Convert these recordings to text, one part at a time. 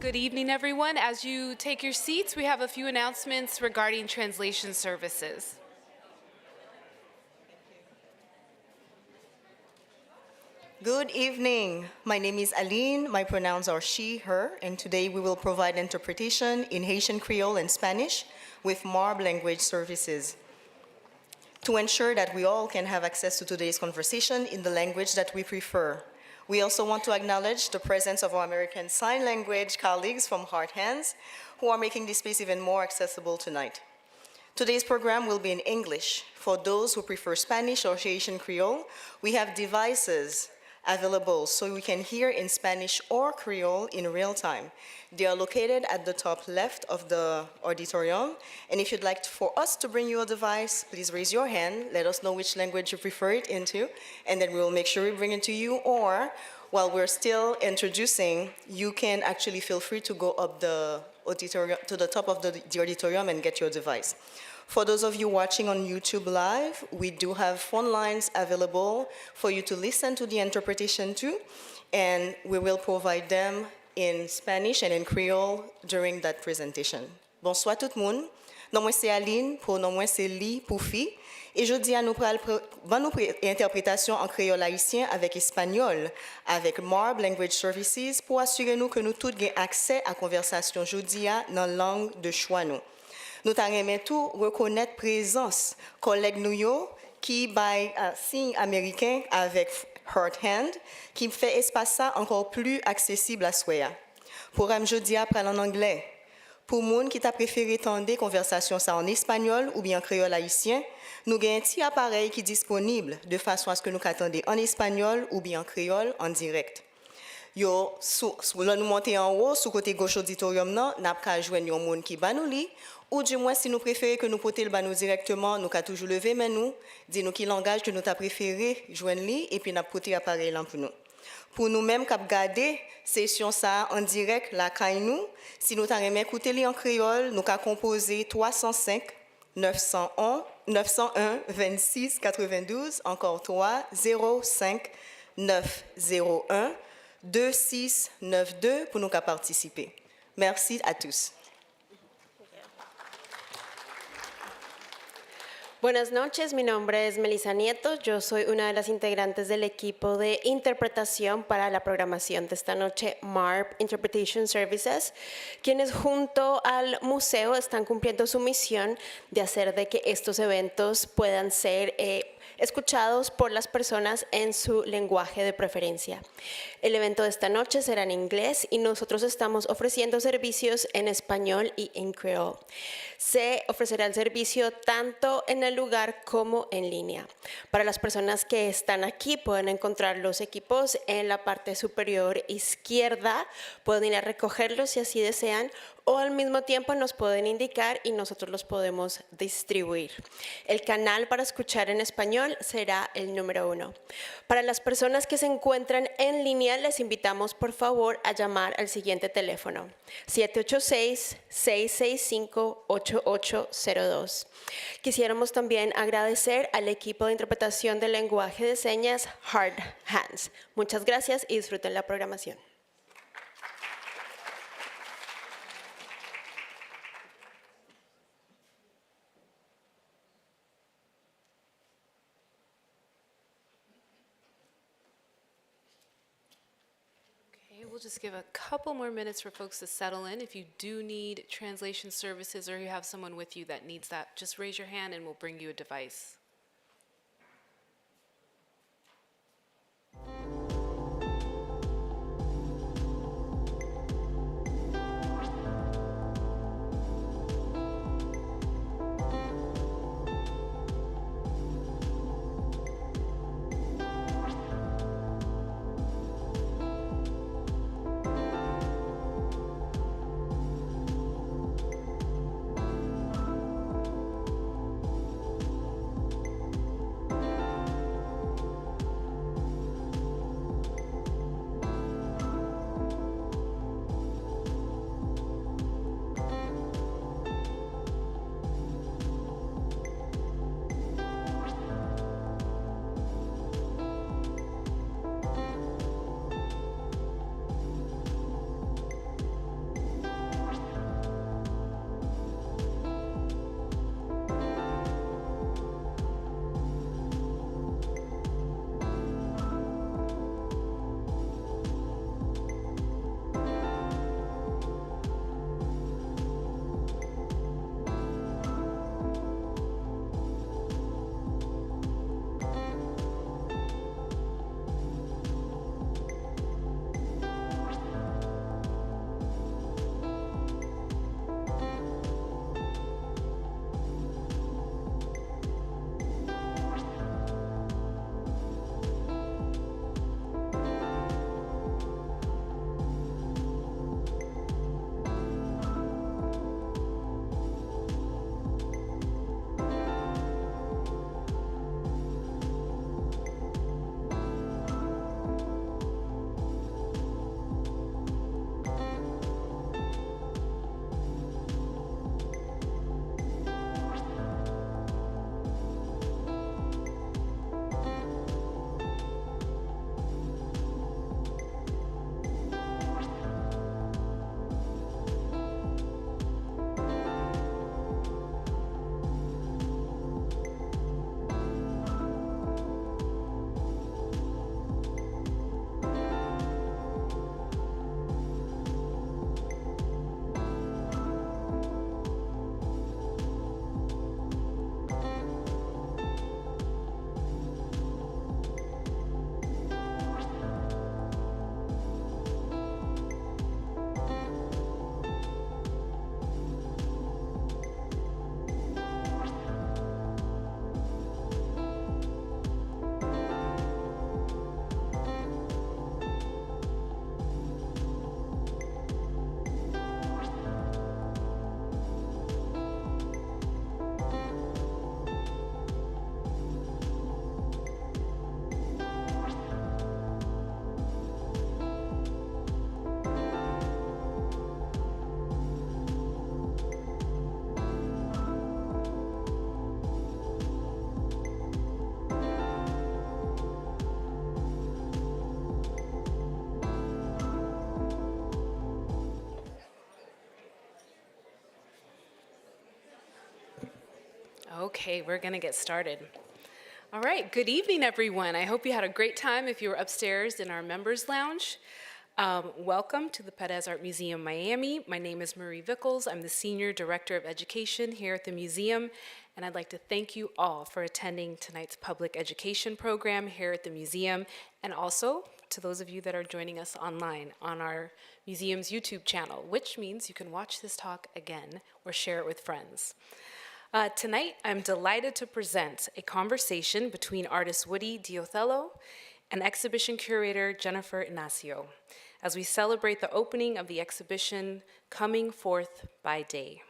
Good evening, everyone. As you take your seats, we have a few announcements regarding translation services. Good evening. My name is Aline. My pronouns are she, her, and today we will provide interpretation in Haitian Creole and Spanish with MARB language services to ensure that we all can have access to today's conversation in the language that we prefer. We also want to acknowledge the presence of our American Sign Language colleagues from Hard Hands who are making this space even more accessible tonight. Today's program will be in English. For those who prefer Spanish or Haitian Creole, we have devices available so we can hear in Spanish or Creole in real time. They are located at the top left of the auditorium, and if you'd like for us to bring you a device, please raise your hand, let us know which language you prefer it into, and then we'll make sure we bring it to you, or while we're still introducing, you can actually feel free to go up the auditorium, to the top of the auditorium and get your device. For those of you watching on YouTube Live, we do have phone lines available for you to listen to the interpretation to, and we will provide them in Spanish and in Creole during that presentation. Bonsoir tout le monde. Non moi c'est Aline, pronom moi c'est Li pour fille, et jeudi à nous pral ban interprétation en créole haïtien avec espagnol avec MARB Language Services pour assurer nous que nous tous gain accès à conversation jeudi dans langue de choix nous. Nous t'aimeons tout reconnaître présence collègue nous yo qui by signe américain avec Hard Hand qui fait espace ça encore plus accessible à soi. Programme jeudi après en anglais. Pour moun qui t'a préféré tendre conversation ça en espagnol ou bien en créole haïtien, nous avons un petit appareil qui est disponible de façon à ce que nous attendons en espagnol ou bien en créole en direct. Yo là nous monter en haut sous côté gauche auditorium nan n'a pas joindre un monde qui ba nous li ou du moins si nous préférons que nous porter le ba nous directement nous ca toujours lever mais nous dis nous qui langage que nous t'a préféré joindre li et puis n'a porter appareil là pour nous. Pour nous même cap garder session ça en direct la caille nous si nous t'a remet écouter li en créole nous ca composer 305 901 26 92 encore 3 05 901 2692 pour nous participer. Merci à tous. Buenas noches, mi nombre es Melissa Nieto, yo soy una de las integrantes del equipo de interpretación para la programación de esta noche, MARB Interpretation Services, quienes junto al museo están cumpliendo su misión de hacer de que estos eventos puedan ser escuchados por las personas en su lenguaje de preferencia. El evento de esta noche será en inglés y nosotros estamos ofreciendo servicios en español y en creole. Se ofrecerá el servicio tanto en el lugar como en línea. Para las personas que están aquí pueden encontrar los equipos en la parte superior izquierda, pueden ir a recogerlos si así desean o al mismo tiempo nos pueden indicar y nosotros los podemos distribuir. El canal para escuchar en español será el número 1. Para las personas que se encuentran en línea, les invitamos por favor a llamar al siguiente teléfono, 786-665-8802. Quisiéramos también agradecer al equipo de interpretación del lenguaje de señas Hard Hands. Muchas gracias y disfruten la programación. We'll just give a couple more minutes for folks to settle in. If you do need translation services or you have someone with you that needs that, just raise your hand and we'll bring you a device. Okay, we're gonna get started. All right, good evening, everyone. I hope you had a great time if you were upstairs in our members lounge. Welcome to the Perez Art Museum, Miami. My name is Marie Vickles. I'm the Senior Director of Education here at the museum, and I'd like to thank you all for attending tonight's public education program here at the museum, and also to those of you that are joining us online on our museum's YouTube channel, which means you can watch this talk again or share it with friends. Tonight, I'm delighted to present a conversation between artist Woody De Othello and exhibition curator Jennifer Inacio, as we celebrate the opening of the exhibition, Coming Forth by Day.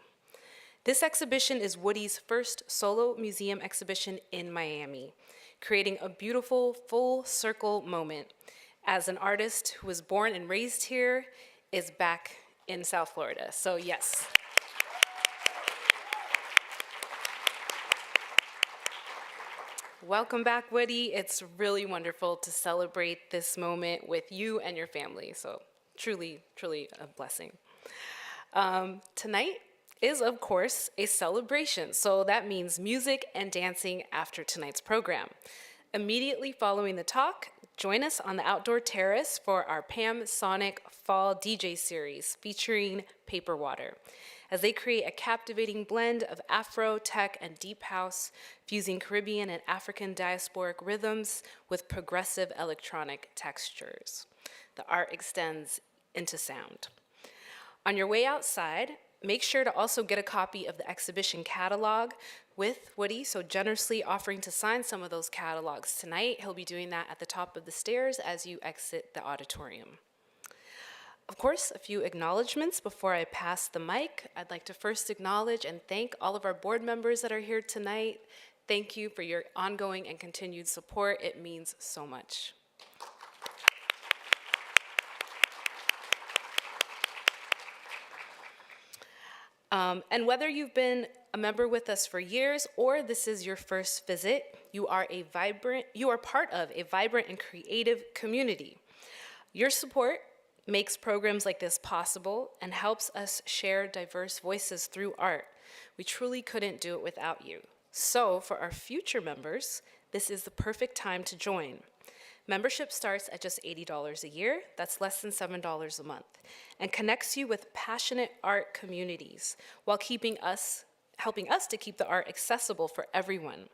This exhibition is Woody's first solo museum exhibition in Miami, creating a beautiful full circle moment as an artist who was born and raised here is back in South Florida. So yes. Welcome back, Woody. It's really wonderful to celebrate this moment with you and your family. So truly, truly a blessing. Tonight is, of course, a celebration. So that means music and dancing after tonight's program. Immediately following the talk, join us on the outdoor terrace for our PAMMSonic Fall DJ series featuring Paperwater, as they create a captivating blend of Afro, tech, and deep house, fusing Caribbean and African diasporic rhythms with progressive electronic textures. The art extends into sound. On your way outside, make sure to also get a copy of the exhibition catalog with Woody, so generously offering to sign some of those catalogs tonight. He'll be doing that at the top of the stairs as you exit the auditorium. Of course, a few acknowledgements before I pass the mic. I'd like to first acknowledge and thank all of our board members that are here tonight. Thank you for your ongoing and continued support. It means so much. And whether you've been a member with us for years or this is your first visit, you are part of a vibrant and creative community. Your support makes programs like this possible and helps us share diverse voices through art. We truly couldn't do it without you. So for our future members, this is the perfect time to join. Membership starts at just $80 a year, that's less than $7 a month, and connects you with passionate art communities while helping us to keep the art accessible for everyone.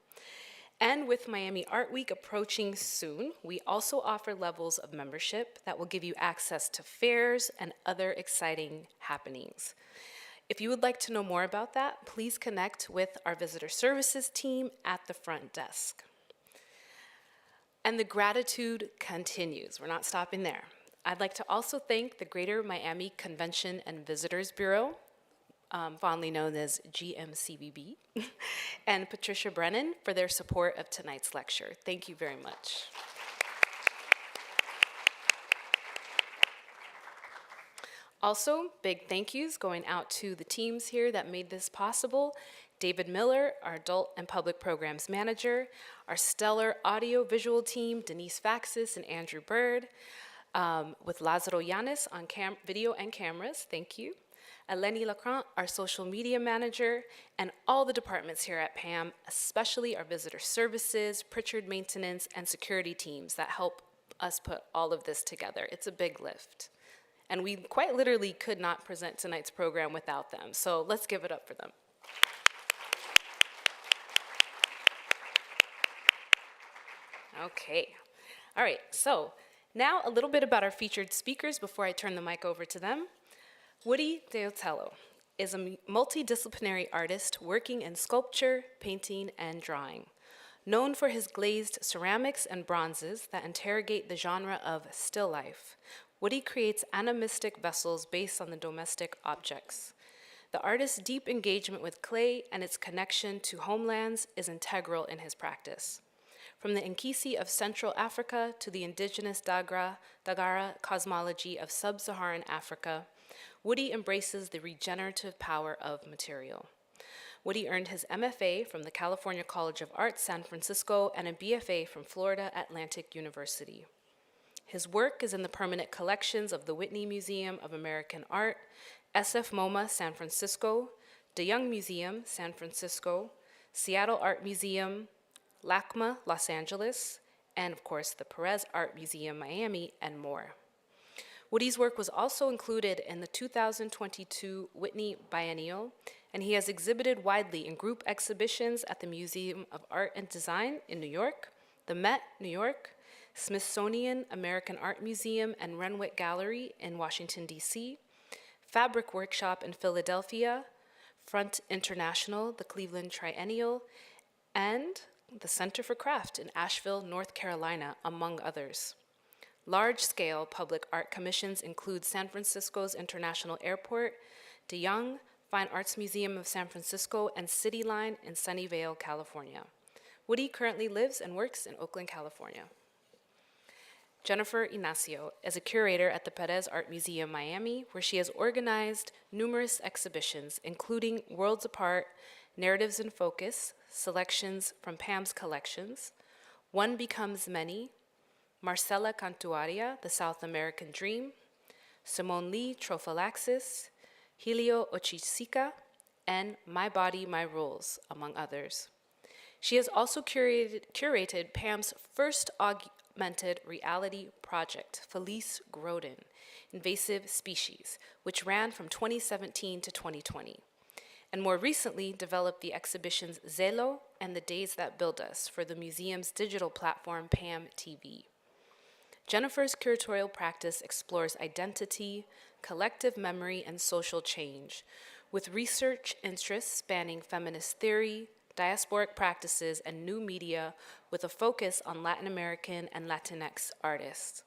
And with Miami Art Week approaching soon, we also offer levels of membership that will give you access to fairs and other exciting happenings. If you would like to know more about that, please connect with our visitor services team at the front desk. And the gratitude continues. We're not stopping there. I'd like to also thank the Greater Miami Convention and Visitors Bureau, fondly known as GMCVB, and Patricia Brennan for their support of tonight's lecture. Thank you very much. Also, big thank yous going out to the teams here that made this possible. David Miller, our Adult and Public Programs Manager, our stellar audio-visual team, Denise Faxis and Andrew Bird, with Lazaro Yanis on video and cameras, thank you. Eleni Lacrant, our social media manager, and all the departments here at PAM, especially our visitor services, Pritchard maintenance, and security teams that help us put all of this together. It's a big lift. And we quite literally could not present tonight's program without them, so let's give it up for them. Okay, all right, so now a little bit about our featured speakers before I turn the mic over to them. Woody De Othello is a multidisciplinary artist working in sculpture, painting, and drawing. Known for his glazed ceramics and bronzes that interrogate the genre of still life, Woody creates animistic vessels based on the domestic objects. The artist's deep engagement with clay and its connection to homelands is integral in his practice. From the Nkisi of Central Africa to the indigenous Dagara cosmology of sub-Saharan Africa, Woody embraces the regenerative power of material. Woody earned his MFA from the California College of Arts, San Francisco, and a BFA from Florida Atlantic University. His work is in the permanent collections of the Whitney Museum of American Art, SF MoMA, San Francisco, De Young Museum, San Francisco, Seattle Art Museum, LACMA, Los Angeles, and of course the Perez Art Museum, Miami, and more. Woody's work was also included in the 2022 Whitney Biennial, and he has exhibited widely in group exhibitions at the Museum of Art and Design in New York, the Met, New York, Smithsonian American Art Museum and Renwick Gallery in Washington, D.C., Fabric Workshop in Philadelphia, Front International, the Cleveland Triennial, and the Center for Craft in Asheville, North Carolina, among others. Large-scale public art commissions include San Francisco's International Airport, De Young, Fine Arts Museum of San Francisco, and City Line in Sunnyvale, California. Woody currently lives and works in Oakland, California. Jennifer Inacio is a curator at the Perez Art Museum, Miami, where she has organized numerous exhibitions, including Worlds Apart, Narratives in Focus, selections from Pam's collections, One Becomes Many, Marcela Cantuaria, The South American Dream, Simone Lee, Trophallaxis, Helio Ochisica, and My Body, My Rules, among others. She has also curated Pam's first augmented reality project, Felice Grodin, Invasive Species, which ran from 2017 to 2020, and more recently developed the exhibitions Zelo and The Days That Build Us for the museum's digital platform PAM TV. Jennifer's curatorial practice explores identity, collective memory, and social change, with research interests spanning feminist theory, diasporic practices, and new media, with a focus on Latin American and Latinx artists.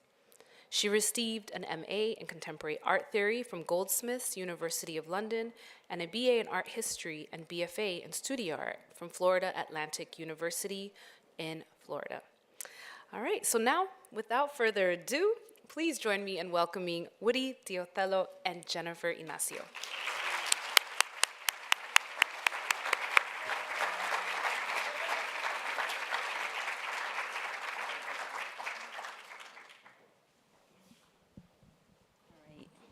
She received an MA in Contemporary Art Theory from Goldsmiths, University of London, and a BA in Art History and BFA in Studio Art from Florida Atlantic University in Florida. All right, so now, without further ado, please join me in welcoming Woody De Othello and Jennifer Inacio.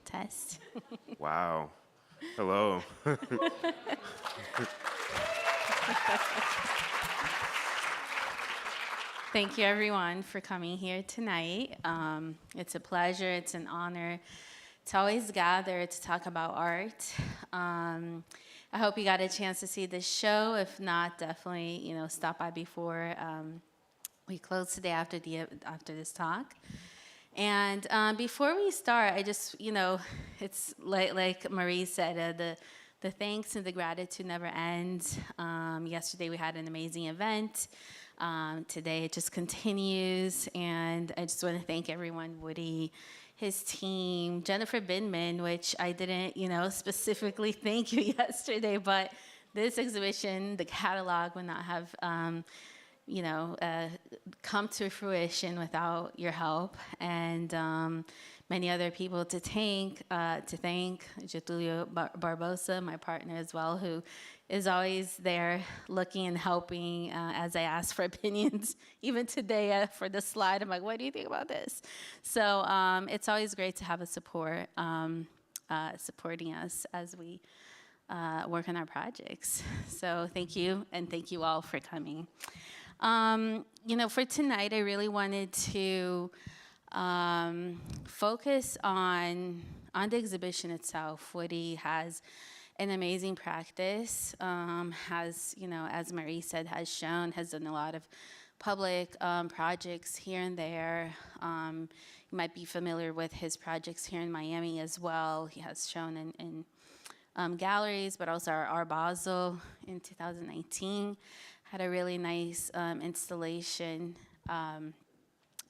Test. Wow. Hello. Thank you, everyone, for coming here tonight. It's a pleasure. It's an honor to always gather to talk about art. I hope you got a chance to see this show. If not, definitely, stop by before we close today after this talk. And before we start, I just, it's like Marie said, the thanks and the gratitude never ends. Yesterday we had an amazing event. Today it just continues, and I just want to thank everyone, Woody, his team, Jennifer Bindman, which I didn't, specifically thank you yesterday, but this exhibition, the catalog, would not have come to fruition without your help, and many other people to thank Getulio Barbosa, my partner as well, who is always there looking and helping as I ask for opinions. Even today for the slide, I'm like, what do you think about this? So it's always great to have a support, supporting us as we work on our projects. So thank you, and thank you all for coming. For tonight, I really wanted to focus on the exhibition itself. Woody has an amazing practice, has, as Marie said, has done a lot of public projects here and there. You might be familiar with his projects here in Miami as well. He has shown in galleries, but also our Art Basel in 2019. Had a really nice installation on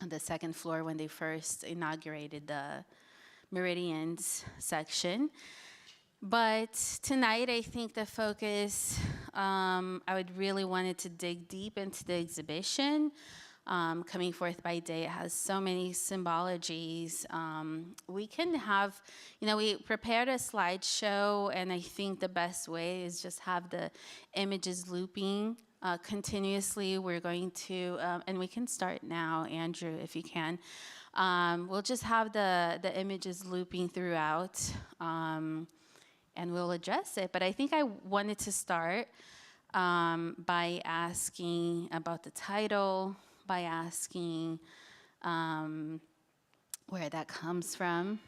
the second floor when they first inaugurated the Meridians section. But tonight, I think the focus, I would really wanted to dig deep into the exhibition. Coming Forth by Day, it has so many symbologies. We can have, we prepared a slideshow, and I think the best way is just have the images looping continuously. We're going to, and we can start now, Andrew, if you can. We'll just have the images looping throughout, and we'll address it. But I think I wanted to start by asking about the title, by asking where that comes from.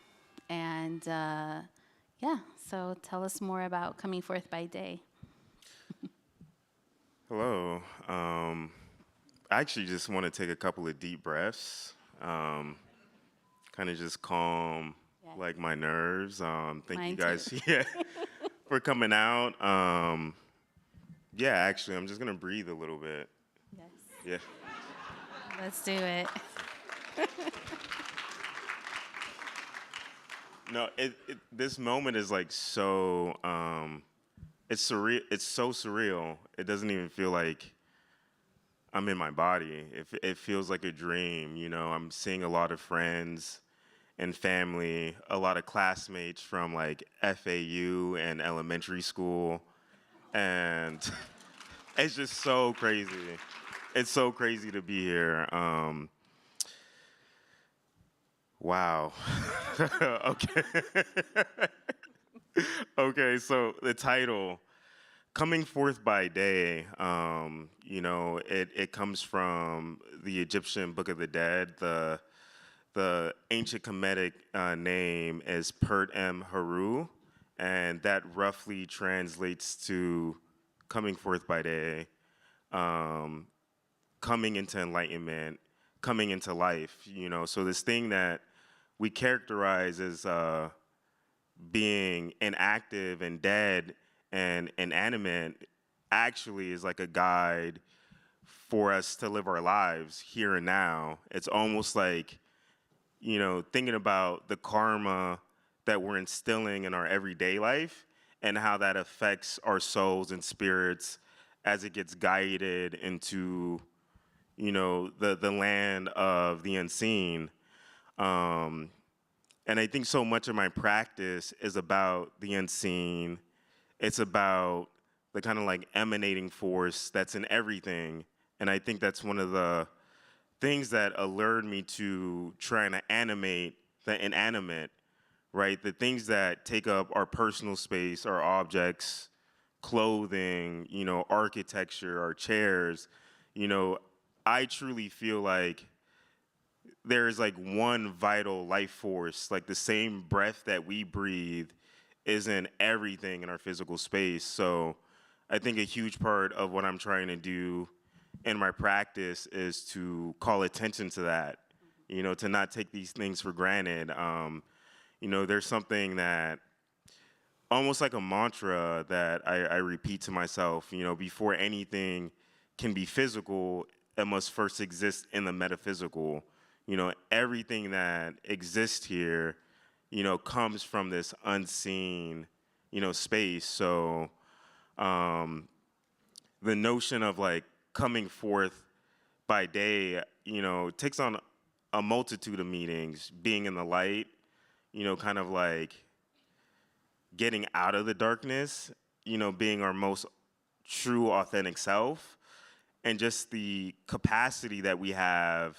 And yeah, so tell us more about Coming Forth by Day. Hello. I actually just want to take a couple of deep breaths, kind of just calm Yes. like my nerves. Thank Mine you guys too. yeah, for coming out. Yeah, actually, I'm just gonna breathe a little bit. Yes. Yeah. Let's do it. No, this moment is like so. It's surreal. It's so surreal. It doesn't even feel like I'm in my body. It feels like a dream. You know, I'm seeing a lot of friends and family, a lot of classmates from like FAU and elementary school, and it's just so crazy. It's so crazy to be here. Wow. Okay. Okay, so the title, Coming Forth by Day, you know, it comes from the Egyptian Book of the Dead. The ancient Kemetic name is Pert M. Haru, and that roughly translates to coming forth by day, coming into enlightenment, coming into life, you know. So this thing that we characterize as being inactive and dead and inanimate actually is like a guide for us to live our lives here and now. It's almost like, you know, thinking about the karma that we're instilling in our everyday life and how that affects our souls and spirits as it gets guided into, you know, the land of the unseen. And I think so much of my practice is about the unseen. It's about the kind of like emanating force that's in everything. And I think that's one of the things that allured me to trying to animate the inanimate, right? The things that take up our personal space, our objects, clothing, you know, architecture, our chairs. You know, I truly feel like there is like one vital life force, like the same breath that we breathe is in everything in our physical space. So I think a huge part of what I'm trying to do in my practice is to call attention to that, you know, to not take these things for granted. You know, there's something that almost like a mantra that I repeat to myself, you know, before anything can be physical, it must first exist in the metaphysical. You know, everything that exists here, you know, comes from this unseen, you know, space. So the notion of like coming forth by day, you know, takes on a multitude of meanings. Being in the light, you know, kind of like getting out of the darkness, you know, being our most true, authentic self, and just the capacity that we have,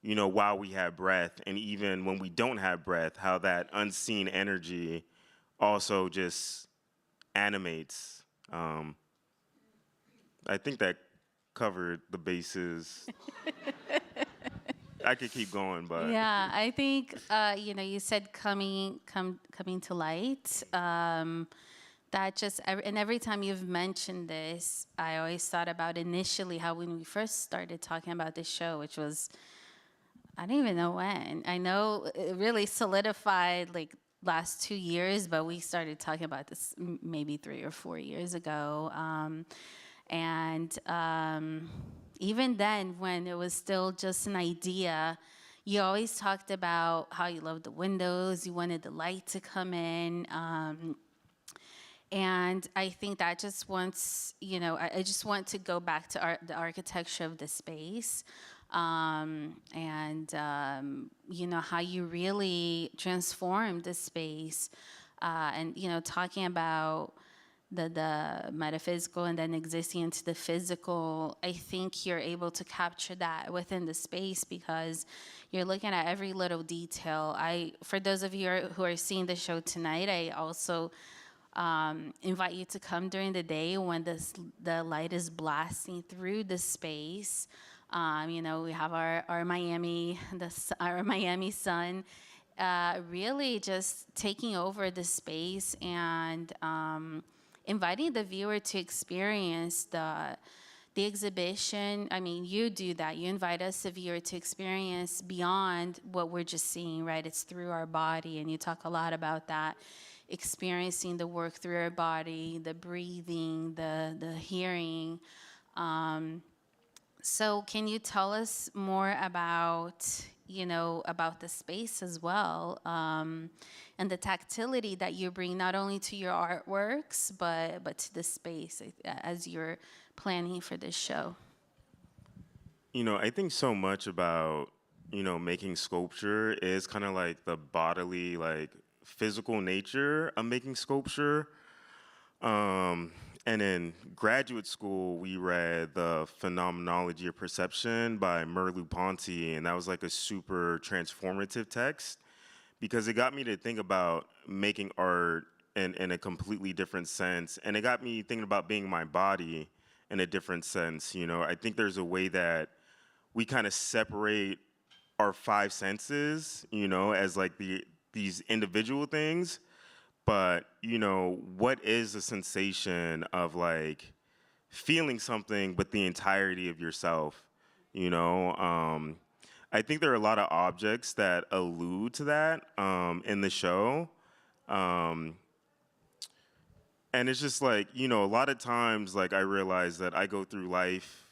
you know, while we have breath, and even when we don't have breath, how that unseen energy also just animates. I think that covered the bases. I could keep going, but Yeah, I think you know, you said coming to light. That just and every time you've mentioned this, I always thought about initially how when we first started talking about this show, which was I don't even know when. I know it really solidified like last 2 years, but we started talking about this maybe 3 or 4 years ago. And even then, when it was still just an idea, you always talked about how you loved the windows, you wanted the light to come in. And I think that just wants, you know, I just want to go back to the architecture of the space. You know, how you really transformed the space. And, you know, talking about the metaphysical and then existing into the physical, I think you're able to capture that within the space because you're looking at every little detail. For those of you who are seeing the show tonight, I also invite you to come during the day when the light is blasting through the space. We have our Miami, our Miami sun, really just taking over the space and inviting the viewer to experience the exhibition. I mean, you do that. You invite us, the viewer, to experience beyond what we're just seeing, right? It's through our body, and you talk a lot about that, experiencing the work through our body, the breathing, the hearing. So can you tell us more about, about the space as well, and the tactility that you bring not only to your artworks, but to the space as you're planning for this show? I think so much about, making sculpture is kind of like the bodily, like physical nature of making sculpture. And in graduate school, we read The Phenomenology of Perception by Merleau-Ponty, and that was like a super transformative text because it got me to think about making art in a completely different sense. And it got me thinking about being my body in a different sense. I think there's a way that we kind of separate our five senses, as like these individual things. But, what is the sensation of like feeling something but the entirety of yourself? I think there are a lot of objects that allude to that in the show. And it's just like, a lot of times, like, I realize that I go through life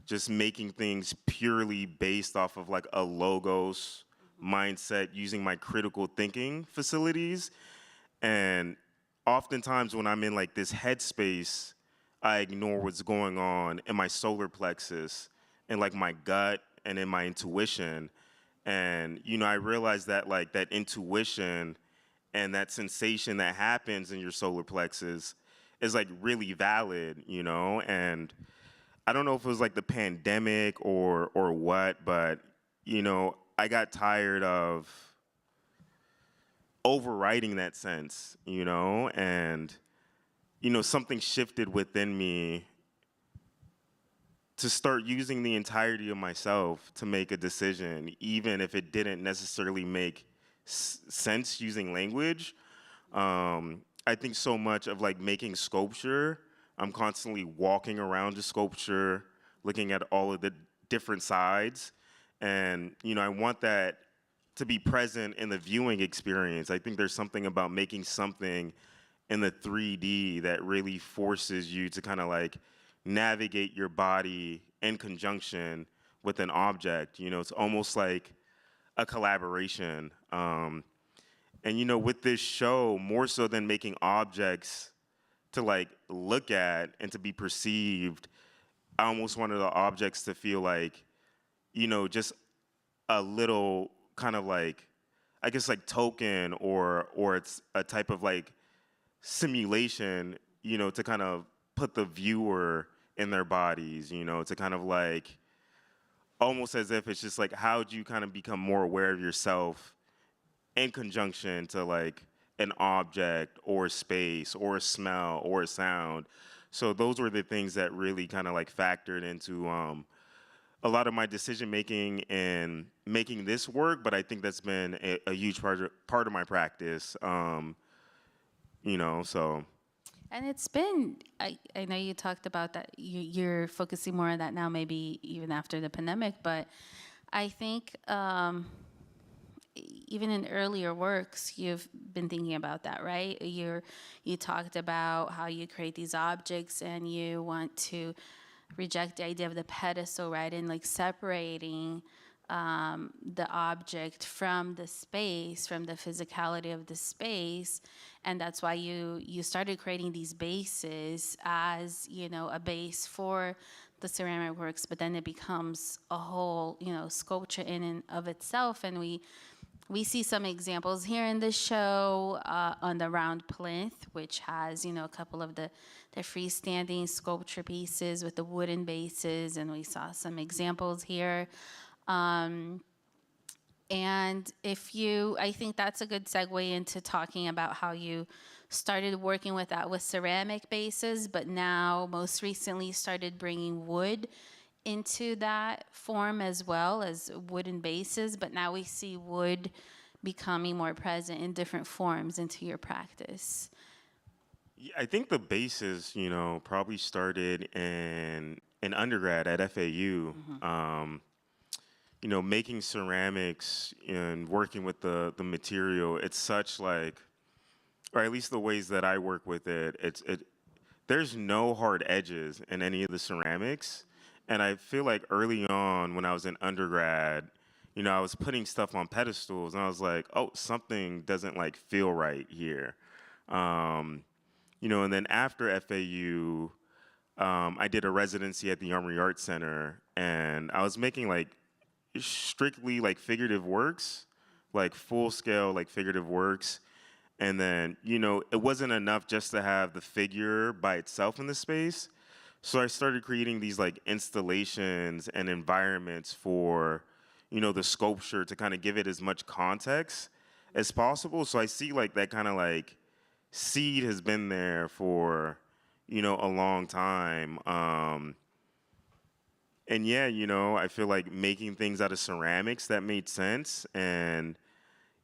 just making things purely based off of like a logos mindset, using my critical thinking facilities. And oftentimes when I'm in like this headspace, I ignore what's going on in my solar plexus and like my gut and in my intuition. And, I realize that like that intuition and that sensation that happens in your solar plexus is like really valid, and I don't know if it was like the pandemic or what, but, I got tired of overriding that sense, and, something shifted within me to start using the entirety of myself to make a decision, even if it didn't necessarily make sense using language. I think so much of like making sculpture, I'm constantly walking around the sculpture, looking at all of the different sides. And, I want that to be present in the viewing experience. I think there's something about making something in the 3D that really forces you to kind of like navigate your body in conjunction with an object. It's almost like a collaboration. And, with this show, more so than making objects to like look at and to be perceived, I almost wanted the objects to feel like, just a little kind of like, I guess like token or it's a type of like simulation, to kind of put the viewer in their bodies, to kind of like, almost as if it's just like, how do you kind of become more aware of yourself in conjunction to like an object or a space or a smell or a sound. So those were the things that really kind of like factored into a lot of my decision making and making this work. But I think that's been a huge part of my practice. So. And it's been, I know you talked about that, you're focusing more on that now, maybe even after the pandemic, but I think even in earlier works, you've been thinking about that, right? You talked about how you create these objects and you want to reject the idea of the pedestal, right? And like separating the object from the space, from the physicality of the space. And that's why you started creating these bases as, a base for the ceramic works, but then it becomes a whole, sculpture in and of itself. And we see some examples here in the show on the round plinth, which has, a couple of the freestanding sculpture pieces with the wooden bases, and we saw some examples here. And I think that's a good segue into talking about how you started working with that with ceramic bases, but now most recently started bringing wood into that form as well as wooden bases. But now we see wood becoming more present in different forms into your practice. Yeah, I think the basis, probably started in undergrad at FAU. Making ceramics and working with the material, it's such like, or at least the ways that I work with it, there's no hard edges in any of the ceramics. And I feel like early on when I was in undergrad, I was putting stuff on pedestals and I was like, oh, something doesn't like feel right here. And then after FAU, I did a residency at the Armory Arts Center and I was making like strictly like figurative works, like full scale like figurative works. And then, it wasn't enough just to have the figure by itself in the space. So I started creating these like installations and environments for, the sculpture to kind of give it as much context as possible. So I see like that kind of like seed has been there for, a long time. And yeah, I feel like making things out of ceramics that made sense. And,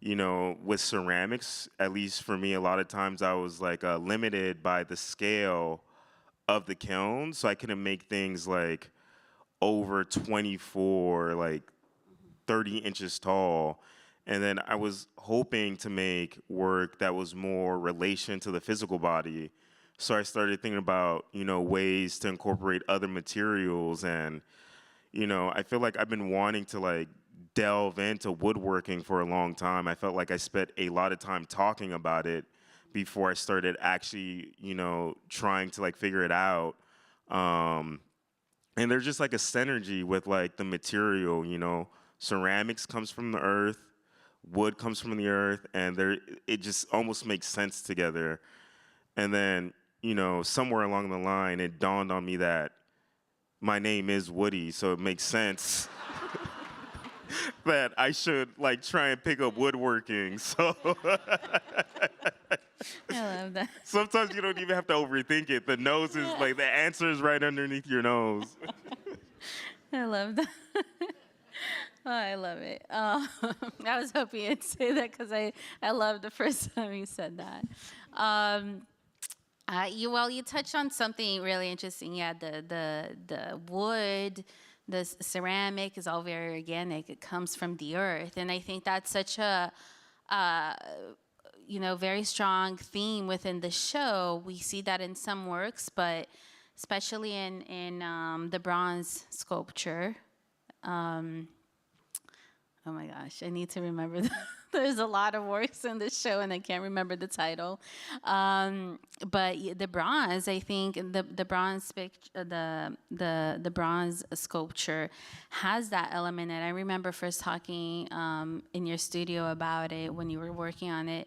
with ceramics, at least for me, a lot of times I was like limited by the scale of the kiln. So I couldn't make things like over 24, like 30 inches tall. And then I was hoping to make work that was more relation to the physical body. So I started thinking about, ways to incorporate other materials. And, I feel like I've been wanting to like delve into woodworking for a long time. I felt like I spent a lot of time talking about it before I started actually, trying to like figure it out. And there's just like a synergy with like the material, ceramics comes from the earth, wood comes from the earth, and it just almost makes sense together. And then, somewhere along the line, it dawned on me that my name is Woody, so it makes sense that I should like try and pick up woodworking. So I love that. sometimes you don't even have to overthink it. The nose is like, the answer is right underneath your nose. I love that. Oh, I love it. I was hoping you'd say that because I loved the first time you said that. You touched on something really interesting. Yeah, the wood, the ceramic is all very organic. It comes from the earth, and I think that's such a very strong theme within the show. We see that in some works, but especially in the bronze sculpture. Oh my gosh, I need to remember. There's a lot of works in this show, and I can't remember the title. But the bronze, I think, the bronze sculpture has that element. And I remember first talking in your studio about it when you were working on it.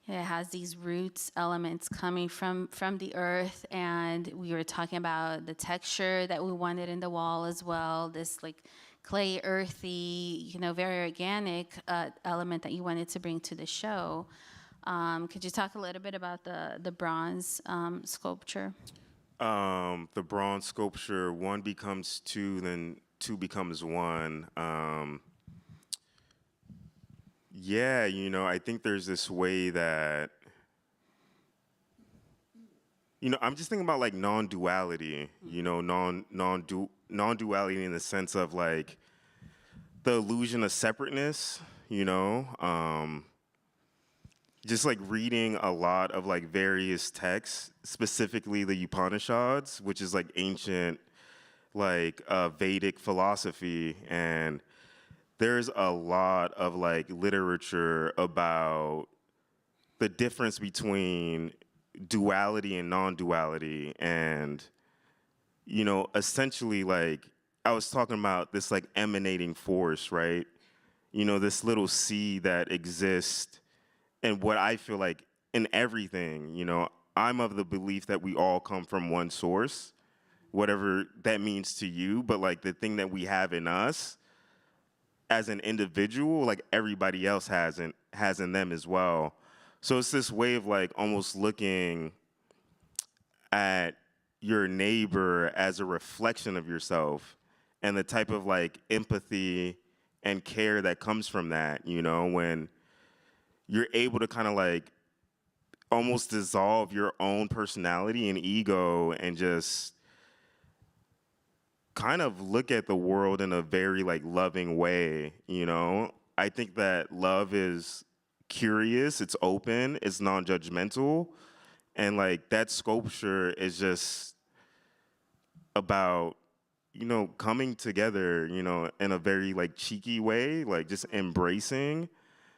It has these roots elements coming from the earth, and we were talking about the texture that we wanted in the wall as well. This like clay, earthy, very organic element that you wanted to bring to the show. Could you talk a little bit about the bronze sculpture? The bronze sculpture, one becomes two, then two becomes one. Yeah, I think there's this way that, I'm just thinking about like non-duality, non-duality in the sense of like the illusion of separateness, just like reading a lot of like various texts, specifically the Upanishads, which is like ancient, like Vedic philosophy. And there's a lot of like literature about the difference between duality and non-duality. And, essentially like I was talking about this like emanating force, right? This little seed that exists and what I feel like in everything, I'm of the belief that we all come from one source, whatever that means to you, but like the thing that we have in us, as an individual, like everybody else has in them as well. So it's this way of like almost looking at your neighbor as a reflection of yourself, and the type of like empathy and care that comes from that, you know, when you're able to kind of like almost dissolve your own personality and ego and just kind of look at the world in a very like loving way, you know? I think that love is curious, it's open, it's non-judgmental, and like that sculpture is just about, you know, coming together, you know, in a very like cheeky way, like just embracing,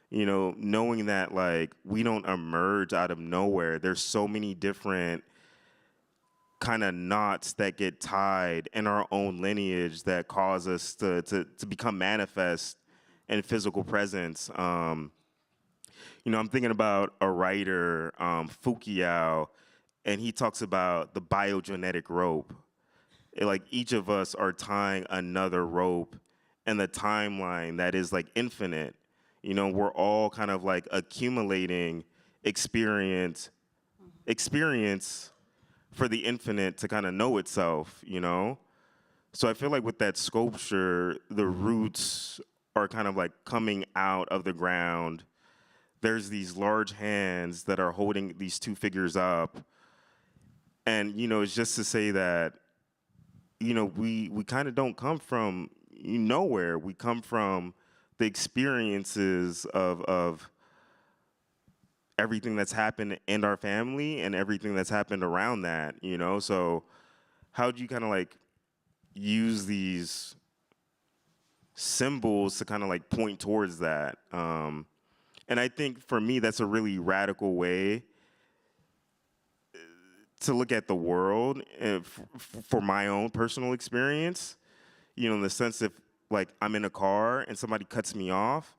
you know, knowing that like we don't emerge out of nowhere. There's so many different kind of knots that get tied in our own lineage that cause us to become manifest in physical presence. You know, I'm thinking about a writer, Fukuyao, and he talks about the biogenetic rope. Like each of us are tying another rope in the timeline that is like infinite. You know, we're all kind of like accumulating experience for the infinite to kind of know itself, you know? So I feel like with that sculpture, the roots are kind of like coming out of the ground. There's these large hands that are holding these two figures up. And, you know, it's just to say that, you know, we kind of don't come from nowhere. We come from the experiences of everything that's happened in our family and everything that's happened around that, you know? So how do you kind of like use these symbols to kind of like point towards that? And I think for me, that's a really radical way to look at the world for my own personal experience, you know, in the sense if like I'm in a car and somebody cuts me off,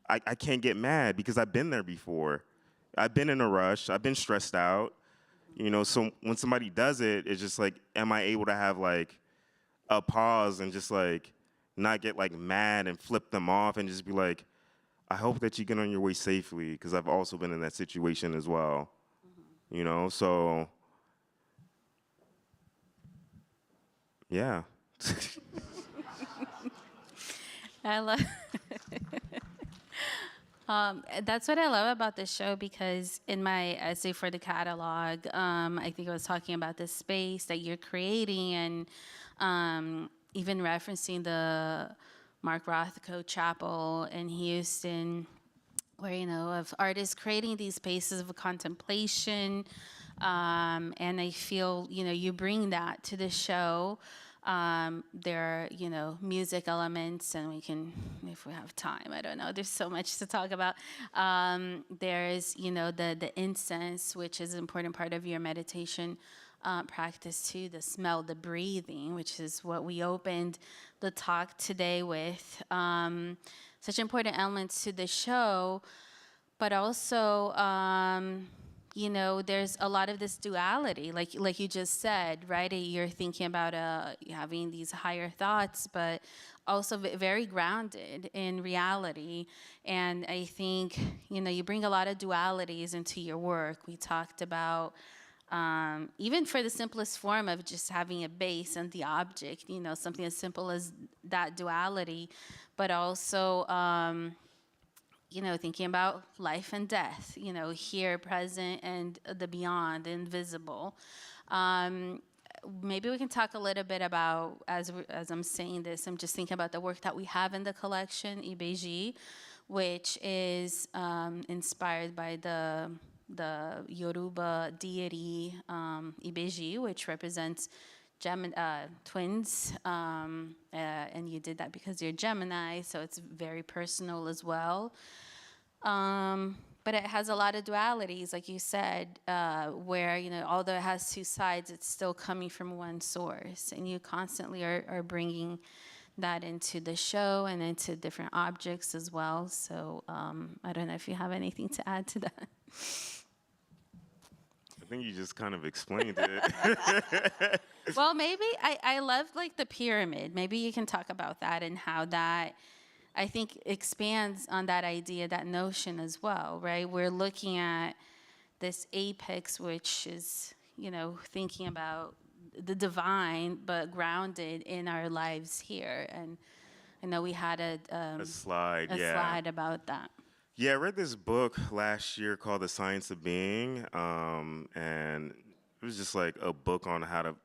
I can't get mad because I've been there before. I've been in a rush, I've been stressed out, you know, so when somebody does it, it's just like, am I able to have like a pause and just like not get like mad and flip them off and just be like, I hope that you get on your way safely, because I've also been in that situation as well, you know, so yeah. I love. That's what I love about this show, because in my essay for the catalog, I think I was talking about the space that you're creating, and even referencing the Mark Rothko Chapel in Houston, where, you know, of artists creating these spaces of contemplation. And I feel, you know, you bring that to the show. There are, you know, music elements, and we can, if we have time, I don't know, there's so much to talk about. There's, you know, the incense, which is an important part of your meditation practice too, the smell, the breathing, which is what we opened the talk today with. Such important elements to the show, but also, you know, there's a lot of this duality, like you just said, right? You're thinking about having these higher thoughts, but also very grounded in reality. And I think, you know, you bring a lot of dualities into your work. We talked about, even for the simplest form of just having a base and the object, you know, something as simple as that duality, but also, you know, thinking about life and death, you know, here, present, and the beyond, the invisible. Maybe we can talk a little bit about, as I'm saying this, I'm just thinking about the work that we have in the collection, Ibeji, which is inspired by the Yoruba deity Ibeji, which represents twins, and you did that because you're Gemini, so it's very personal as well. But it has a lot of dualities, like you said, where, you know, although it has two sides, it's still coming from one source, and you constantly are bringing that into the show and into different objects as well. So I don't know if you have anything to add to that. I think you just kind of explained it. Well, maybe I love like the pyramid. Maybe you can talk about that and how that I think expands on that idea, that notion as well, right? We're looking at this apex, which is, thinking about the divine, but grounded in our lives here. And I know we had A slide, a yeah. slide about that. Yeah, I read this book last year called The Science of Being, and it was just like a book on how to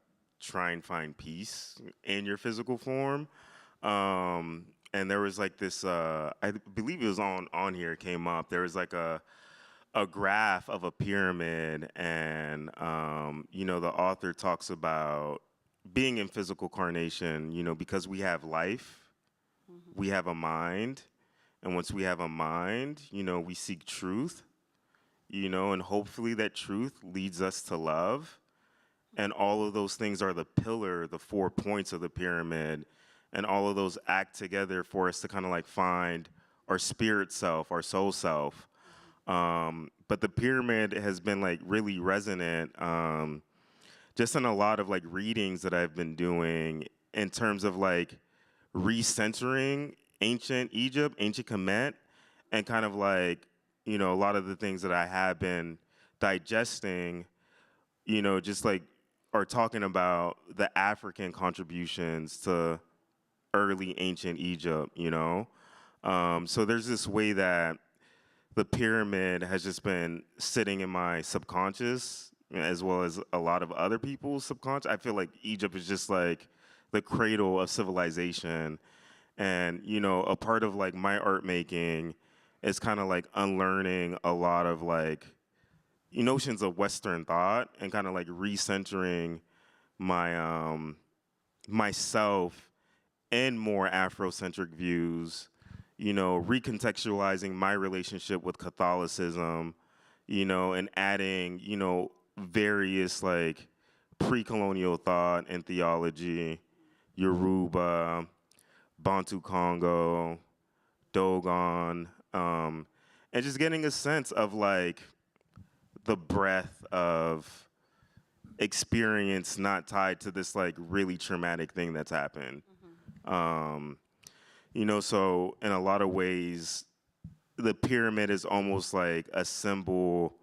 try and find peace in your physical form. And there was like this, I believe it was on here, it came up. There was like a graph of a pyramid, and the author talks about being in physical carnation, because we have life, we have a mind, and once we have a mind, we seek truth, and hopefully that truth leads us to love. And all of those things are the pillar, the 4 points of the pyramid, and all of those act together for us to kind of like find our spirit self, our soul self. But the pyramid has been like really resonant, just in a lot of like readings that I've been doing in terms of like recentering ancient Egypt, ancient Kemet, and kind of like, a lot of the things that I have been digesting, just like are talking about the African contributions to early ancient Egypt, So there's this way that the pyramid has just been sitting in my subconscious as well as a lot of other people's subconscious. I feel like Egypt is just like the cradle of civilization. And, a part of like my art making is kind of like unlearning a lot of like notions of Western thought and kind of like recentering my myself in more Afrocentric views, recontextualizing my relationship with Catholicism, and adding, various like pre-colonial thought and theology, Yoruba, Bantu Congo, Dogon, and just getting a sense of like the breadth of experience not tied to this like really traumatic thing that's happened. So in a lot of ways, the pyramid is almost like a symbol,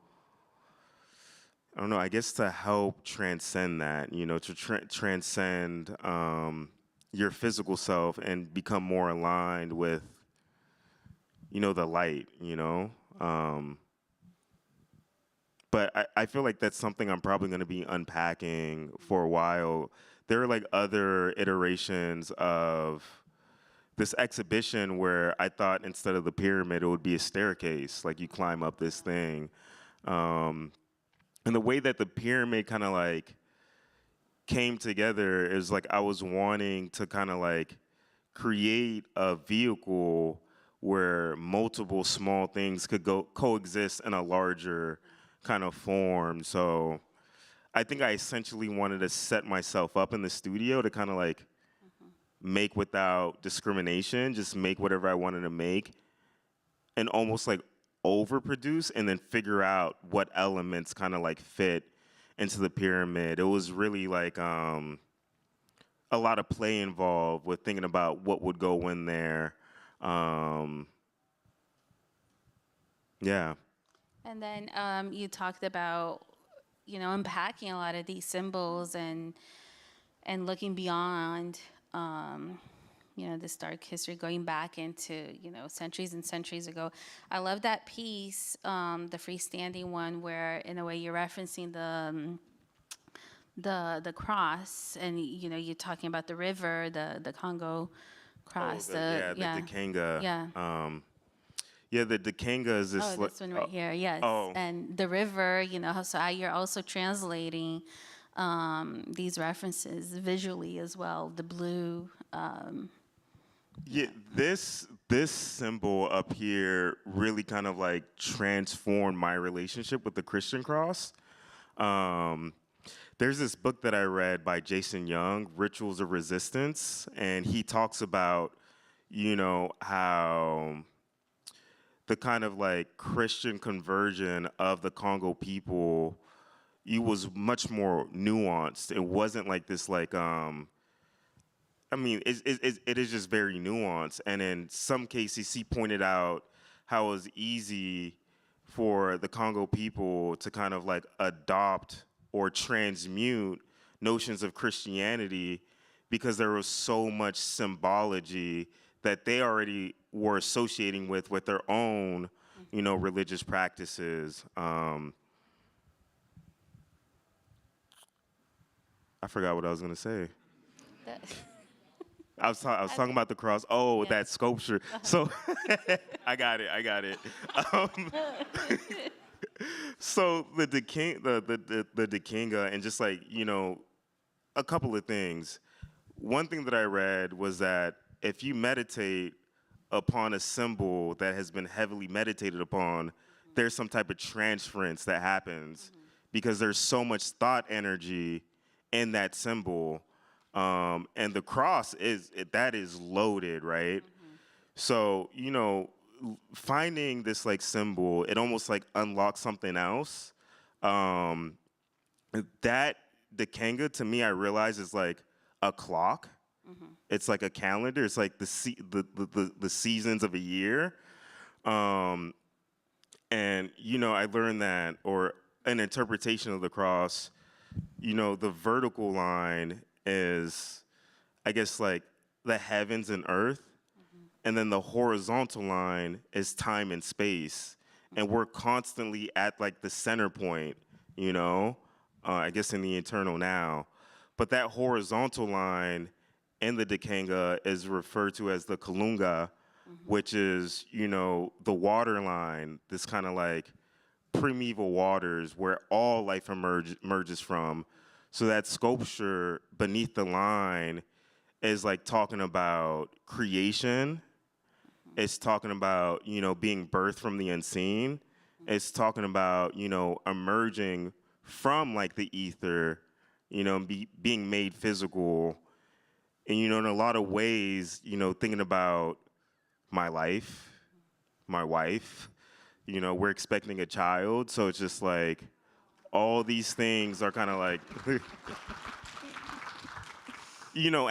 I don't know, I guess to help transcend that, to transcend your physical self and become more aligned with, the light, But I feel like that's something I'm probably going to be unpacking for a while. There are like other iterations of this exhibition where I thought instead of the pyramid, it would be a staircase, like you climb up this thing. And the way that the pyramid kind of like came together is like I was wanting to kind of like create a vehicle where multiple small things could go coexist in a larger kind of form. So I think I essentially wanted to set myself up in the studio to kind of like make without discrimination, just make whatever I wanted to make and almost like overproduce and then figure out what elements kind of like fit into the pyramid. It was really like a lot of play involved with thinking about what would go in there. Yeah. And then you talked about, unpacking a lot of these symbols and looking beyond, this dark history, going back into, centuries and centuries ago. I love that piece, the freestanding one, where in a way you're referencing the cross, and you're talking about the river, the Congo cross. The Dikanga. Yeah. Yeah, the Dikanga is this. This one right here, yes. Oh. And the river, so you're also translating these references visually as well. The blue. Yeah, this symbol up here really kind of like transformed my relationship with the Christian cross. There's this book that I read by Jason Young, Rituals of Resistance, and he talks about, how the kind of like Christian conversion of the Congo people, it was much more nuanced. It wasn't like this like I mean, it is just very nuanced. And in some cases, he pointed out how it was easy for the Congo people to kind of like adopt or transmute notions of Christianity because there was so much symbology that they already were associating with their own, religious practices. I forgot what I was gonna say. I was talking about the cross. Oh, that sculpture. So I got it. Um, so the Dekinga, and just like a couple of things. One thing that I read was that if you meditate upon a symbol that has been heavily meditated upon, there's some type of transference that happens because there's so much thought energy in that symbol. And the cross is loaded, right? So, finding this like symbol, it almost like unlocks something else. That Dekinga, to me, I realize is like a clock. It's like a calendar. It's like the seasons of a year. And I learned that, or an interpretation of the cross, the vertical line is, I guess, like the heavens and earth. And then the horizontal line is time and space. And we're constantly at like the center point, I guess in the eternal now. But that horizontal line in the Dekinga is referred to as the Kalunga, which is, the water line, this kind of like primeval waters where all life emerges from. So that sculpture beneath the line is like talking about creation. It's talking about, being birthed from the unseen. It's talking about, emerging from like the ether, being made physical. And, in a lot of ways, thinking about my life, my wife, we're expecting a child. So it's just like all these things are kind of like,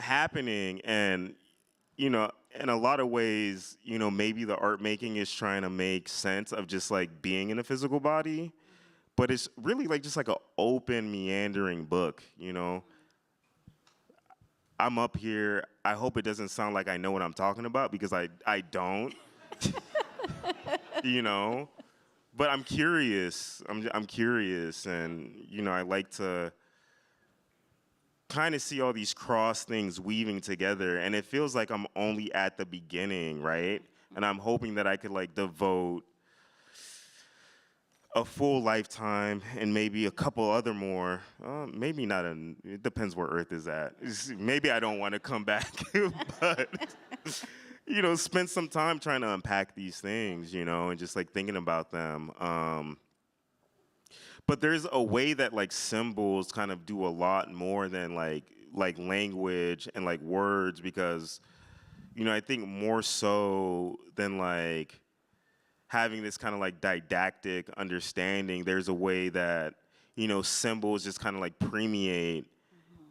happening. And, in a lot of ways, maybe the art making is trying to make sense of just like being in a physical body, but it's really like just like an open, meandering book, I'm up here. I hope it doesn't sound like I know what I'm talking about because I don't, but I'm curious. I'm curious, and I like to kind of see all these cross things weaving together, and it feels like I'm only at the beginning, right? And I'm hoping that I could like devote a full lifetime and maybe a couple other more. Maybe not. It depends where Earth is at. Maybe I don't want to come back, but spend some time trying to unpack these things, and just like thinking about them. But there's a way that like symbols kind of do a lot more than like language and like words, because I think more so than like having this kind of like didactic understanding, there's a way that symbols just kind of like permeate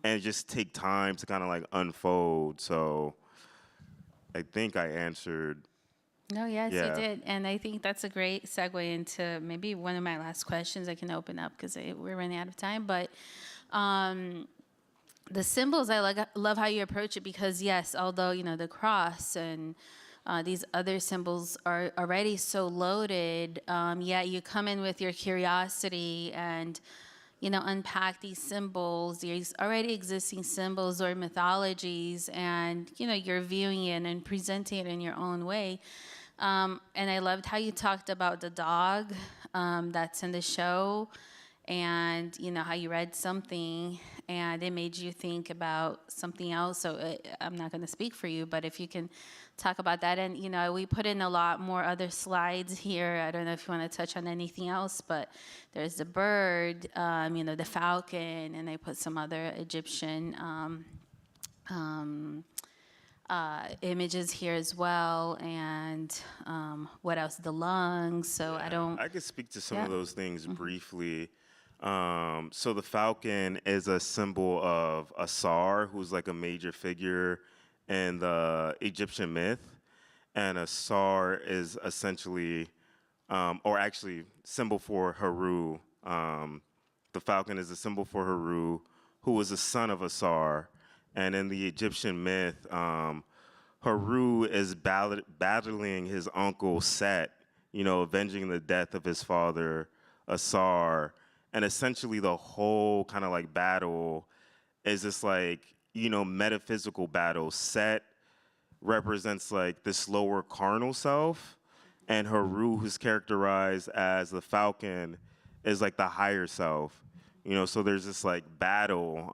and just take time to kind of like unfold. So I think I answered. No, yes, Yeah. you did. And I think that's a great segue into maybe one of my last questions I can open up because we're running out of time. But the symbols, I love how you approach it because, yes, although, the cross and these other symbols are already so loaded, yet you come in with your curiosity and, unpack these symbols, these already existing symbols or mythologies, and, you're viewing it and presenting it in your own way. And I loved how you talked about the dog that's in the show, and how you read something and it made you think about something else. So I'm not going to speak for you, but if you can talk about that. And we put in a lot more other slides here. I don't know if you want to touch on anything else, but there's the bird, the falcon, and they put some other Egyptian images here as well, and what else? The lungs. So I could speak to some of those things briefly. So the falcon is a symbol of Asar, who's like a major figure in the Egyptian myth, and a sar is essentially, or actually, symbol for Haru. The falcon is a symbol for Haru, who was the son of Asar. And in the Egyptian myth, Haru is battling his uncle Set, avenging the death of his father, Asar. And essentially the whole kind of like battle is this like, metaphysical battle. Set represents like this lower carnal self, and Haru, who's characterized as the falcon, is like the higher self. So there's this like battle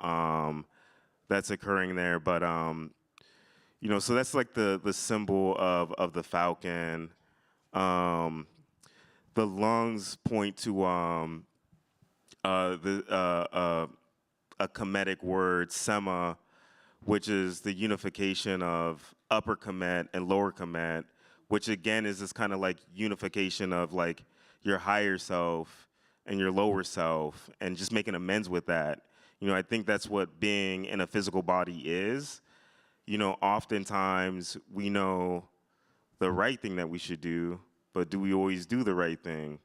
that's occurring there. But so that's like the symbol of the falcon. The lungs point to a Kemetic word, sema, which is the unification of upper Kemet and lower Kemet, which again is this kind of like unification of like your higher self and your lower self, and just making amends with that. I think that's what being in a physical body is. Oftentimes we know the right thing that we should do, but do we always do the right thing?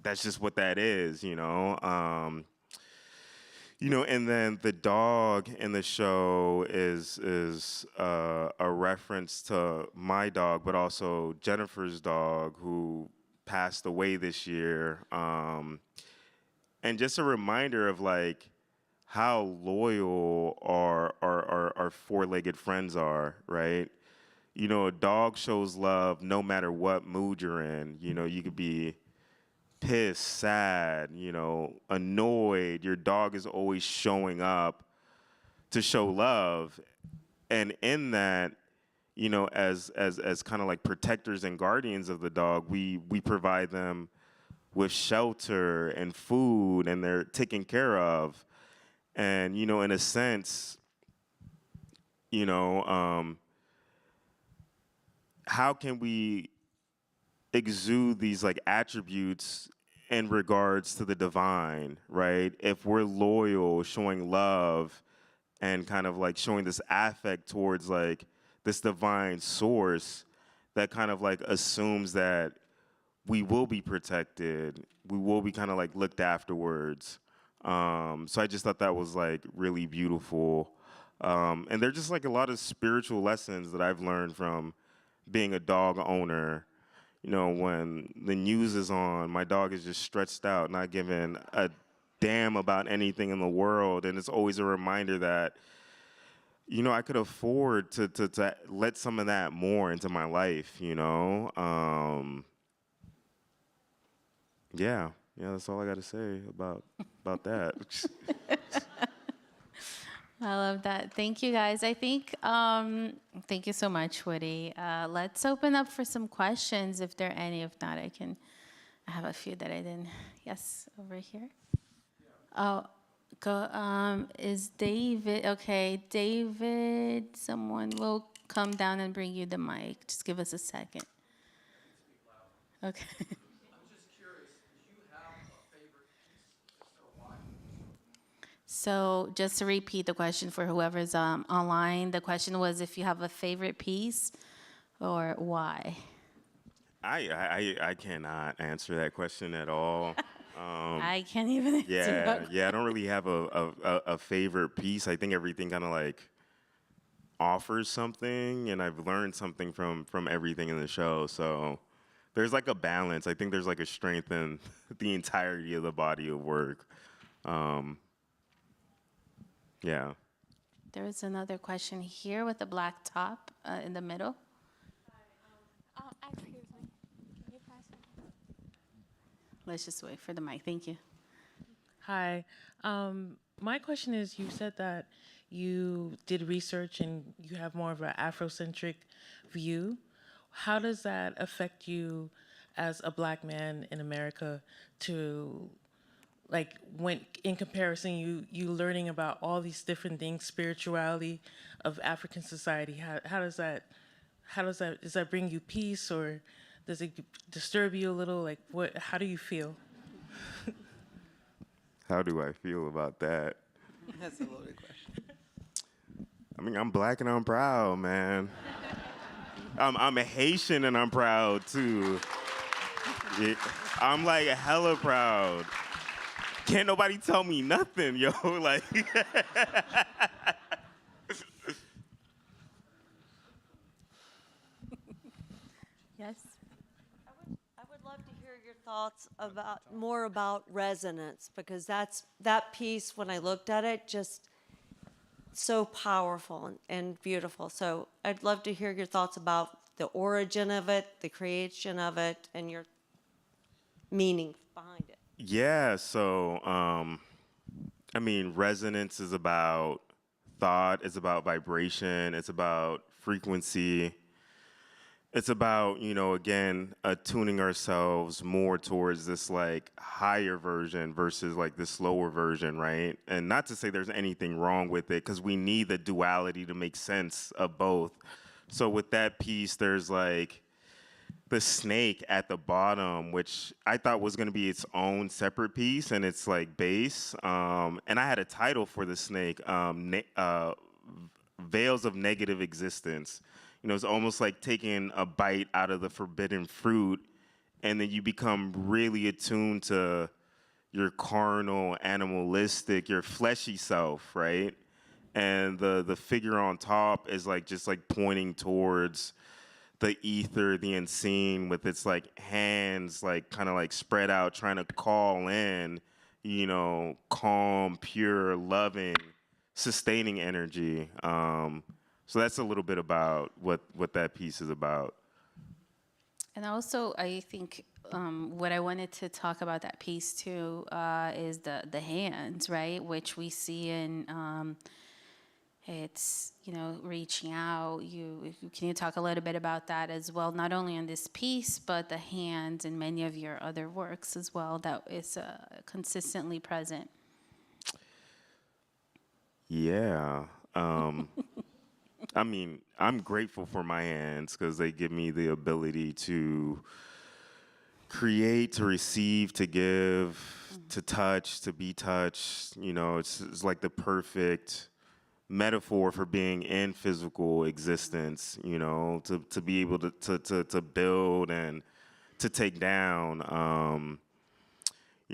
That's just what that is, and then the dog in the show is a reference to my dog, but also Jennifer's dog, who passed away this year, and just a reminder of like how loyal our four-legged friends are, right? A dog shows love no matter what mood you're in. You could be pissed, sad, annoyed. Your dog is always showing up to show love. And in that, as kind of like protectors and guardians of the dog, we provide them with shelter and food, and they're taken care of. And, in a sense, how can we exude these like attributes in regards to the divine, right? If we're loyal, showing love, and kind of like showing this affect towards like this divine source, that kind of like assumes that we will be protected, we will be kind of like looked afterwards. So I just thought that was like really beautiful. And there's just like a lot of spiritual lessons that I've learned from being a dog owner. When the news is on, my dog is just stretched out, not giving a damn about anything in the world. And it's always a reminder that, I could afford to let some of that more into my life, Yeah, that's all I got to say about that. I love that. Thank you, guys. I think, thank you so much, Woody. Let's open up for some questions if there are any. If not, I have a few that I didn't. Yes, over here. Oh, go. Is David, okay, David, someone will come down and bring you the mic. Just give us a second. Okay. So just to repeat the question for whoever's online, the question was if you have a favorite piece or why. I cannot answer that question at all. I can't even answer that. Yeah, I don't really have a favorite piece. I think everything kind of like offers something, and I've learned something from everything in the show. So there's like a balance. I think there's like a strength in the entirety of the body of work. Yeah. There was another question here with the black top in the middle. Excuse me. Can you pass it? Let's just wait for the mic. Thank you. Hi. My question is, you said that you did research and you have more of an Afrocentric view. How does that affect you as a Black man in America to, like, when in comparison, you learning about all these different things, spirituality of African society? How does that bring you peace, or does it disturb you a little? Like, how do you feel? How do I feel about that? That's a loaded question. I mean, I'm black and I'm proud, man. I'm a Haitian and I'm proud too. Yeah, I'm like hella proud. Can't nobody tell me nothing, yo. Like, Yes. I would love to hear your thoughts about more about resonance, because that piece, when I looked at it, just so powerful and beautiful. So I'd love to hear your thoughts about the origin of it, the creation of it, and your meaning behind it. yeah, so I mean, resonance is about thought, it's about vibration, it's about frequency. It's about, again, attuning ourselves more towards this like higher version versus like this lower version, right? And not to say there's anything wrong with it, because we need the duality to make sense of both. So with that piece, there's like the snake at the bottom, which I thought was going to be its own separate piece, and it's like base. And I had a title for the snake, Veils of Negative Existence. It's almost like taking a bite out of the forbidden fruit, and then you become really attuned to your carnal, animalistic, your fleshy self, right? And the figure on top is like just like pointing towards the ether, the unseen, with its like hands like kind of like spread out, trying to call in, calm, pure, loving, sustaining energy. So that's a little bit about what that piece is about. And also, I think what I wanted to talk about that piece too is the hands, right? Which we see in it's reaching out. Can you talk a little bit about that as well? Not only in this piece, but the hands in many of your other works as well. That is consistently present. Yeah. I mean, I'm grateful for my hands because they give me the ability to create, to receive, to give, to touch, to be touched. It's like the perfect metaphor for being in physical existence, to be able to build and to take down.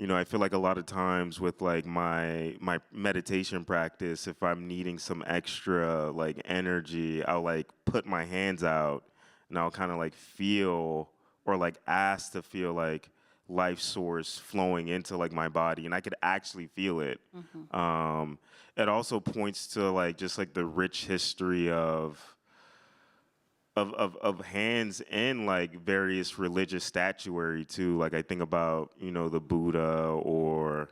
I feel like a lot of times with like my meditation practice, if I'm needing some extra like energy, I'll like put my hands out and I'll kind of like feel or like ask to feel like life source flowing into like my body, and I could actually feel it. It also points to like just like the rich history of hands in like various religious statuary too. Like I think about, the Buddha or,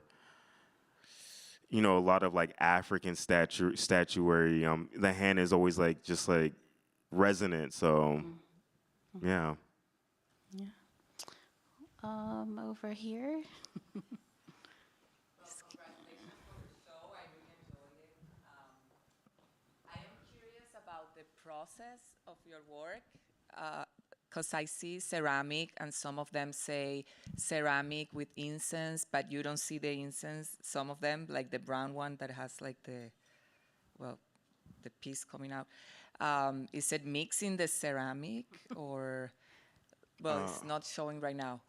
a lot of like African statuary. The hand is always like just like resonant. So yeah. Yeah. Over here. I am curious about the process of your work, because I see ceramic, and some of them say ceramic with incense, but you don't see the incense. Some of them, like the brown one that has like the piece coming out. Is it mixing the ceramic or, it's not showing right now.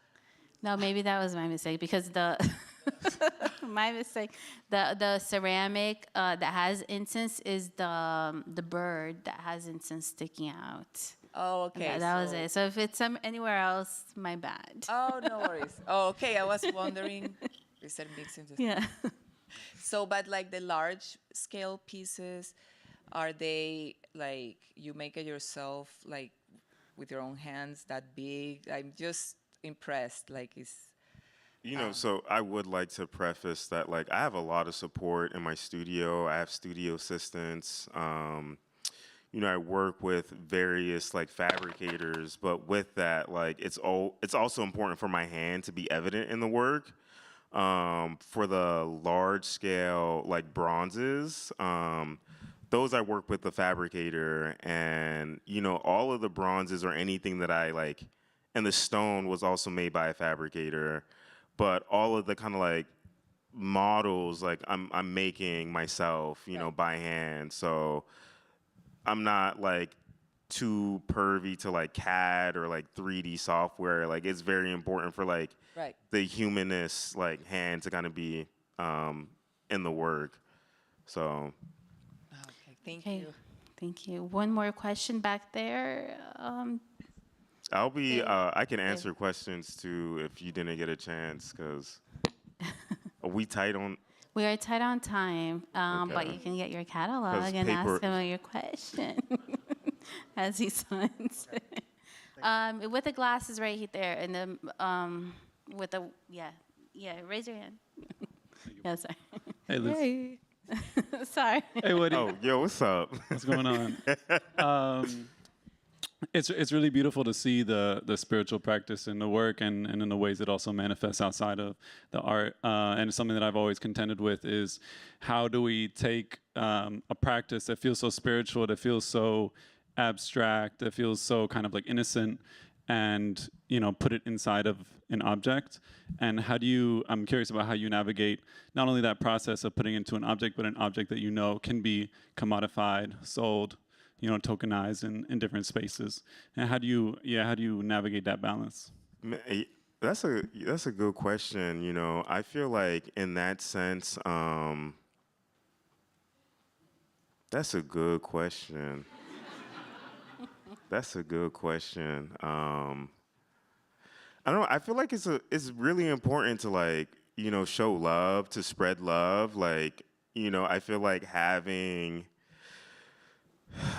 No, maybe that was my mistake because my mistake. The ceramic that has incense is the bird that has incense sticking out. Oh, okay. That was it. So if it's anywhere else, my bad. Oh, no worries. Oh, okay. I was wondering. You said mixing. Yeah. So, but like the large scale pieces, are they like you make it yourself, like with your own hands, that big? I'm just impressed. Like it's. So I would like to preface that, like, I have a lot of support in my studio. I have studio assistants. I work with various like fabricators, but with that, like, it's also important for my hand to be evident in the work. For the large scale like bronzes, those I work with the fabricator, and all of the bronzes or anything that I like, and the stone was also made by a fabricator. But all of the kind of like models like I'm making myself, you know, by hand. So I'm not like too pervy to like CAD or like 3D software. Like it's very important for like the humanist like hand to kind of be in the work. So Okay, thank Okay, you. thank you. One more question back there. I'll be I can answer questions too if you didn't get a chance, because are we tight on? We are tight on time, but Okay. you can get your catalog 'Cause and paper- ask him your question as he signs. With the glasses right there, and the with the raise your hand. Yeah, sorry. Hey, Liz. Hey. Sorry. Hey, Woody. Oh, yo, what's up? What's going on? It's really beautiful to see the spiritual practice in the work and in the ways it also manifests outside of the art. And it's something that I've always contended with is how do we take a practice that feels so spiritual, that feels so abstract, that feels so kind of like innocent, and put it inside of an object. And how do you, I'm curious about how you navigate not only that process of putting into an object, but an object that can be commodified, sold, tokenized in different spaces. And how do you navigate that balance? That's a good question. I feel like in that sense, that's a good question. That's a good question. I don't know. I feel like it's really important to like, show love, to spread love. Like, I feel like having,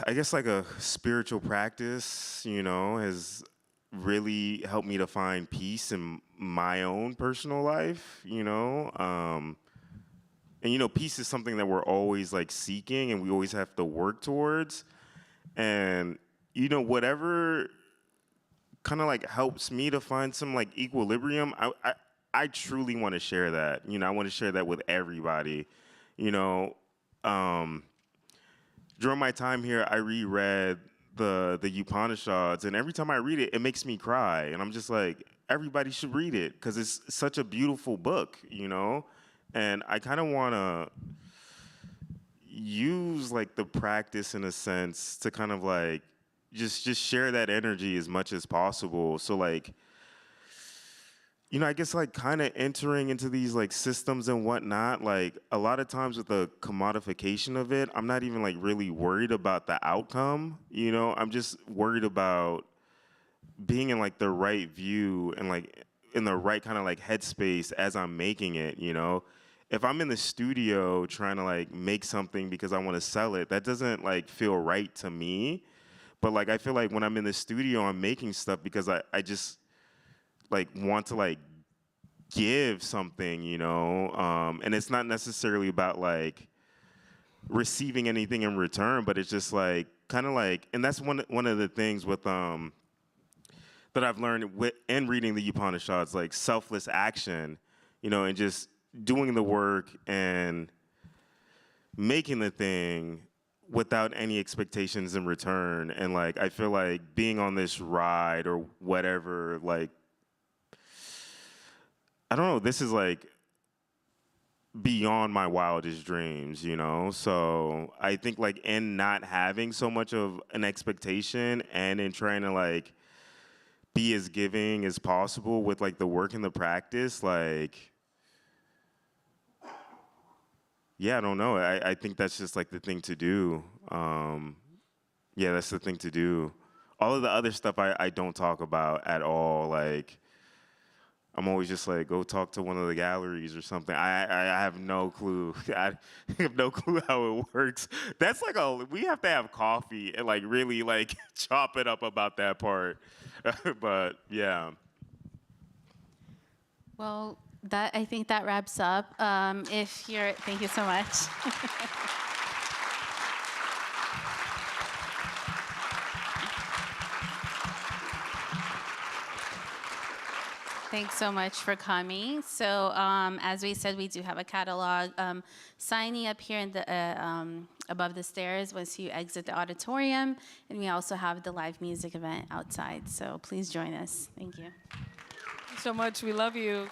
I guess like a spiritual practice, has really helped me to find peace in my own personal life, and peace is something that we're always like seeking and we always have to work towards. And, whatever kind of like helps me to find some like equilibrium, I truly want to share that. I want to share that with everybody. During my time here, I reread the Upanishads, and every time I read it, it makes me cry. And I'm just like, everybody should read it because it's such a beautiful book, And I kind of want to use like the practice in a sense to kind of like just share that energy as much as possible. So like, I guess like kind of entering into these like systems and whatnot, like a lot of times with the commodification of it, I'm not even like really worried about the outcome, I'm just worried about being in like the right view and like in the right kind of like headspace as I'm making it, If I'm in the studio trying to like make something because I want to sell it, that doesn't like feel right to me. But like I feel like when I'm in the studio, I'm making stuff because I just like want to like give something, and it's not necessarily about like receiving anything in return, but it's just like kind of like, and that's one of the things with that I've learned in reading the Upanishads, like selfless action, and just doing the work and making the thing without any expectations in return. And like I feel like being on this ride or whatever, like I don't know, this is like beyond my wildest dreams, So I think like in not having so much of an expectation and in trying to like be as giving as possible with like the work and the practice, like yeah, I don't know. I think that's just like the thing to do. Yeah, that's the thing to do. All of the other stuff I don't talk about at all. Like, I'm always just like, go talk to one of the galleries or something. I have no clue. I have no clue how it works. That's like we have to have coffee and like really like chop it up about that part. But yeah. Well, I think that wraps up. Thank you so much. Thanks so much for coming. So as we said, we do have a catalog. Signing up here in the above the stairs once you exit the auditorium, and we also have the live music event outside. So please join us. Thank you. So much. We love you.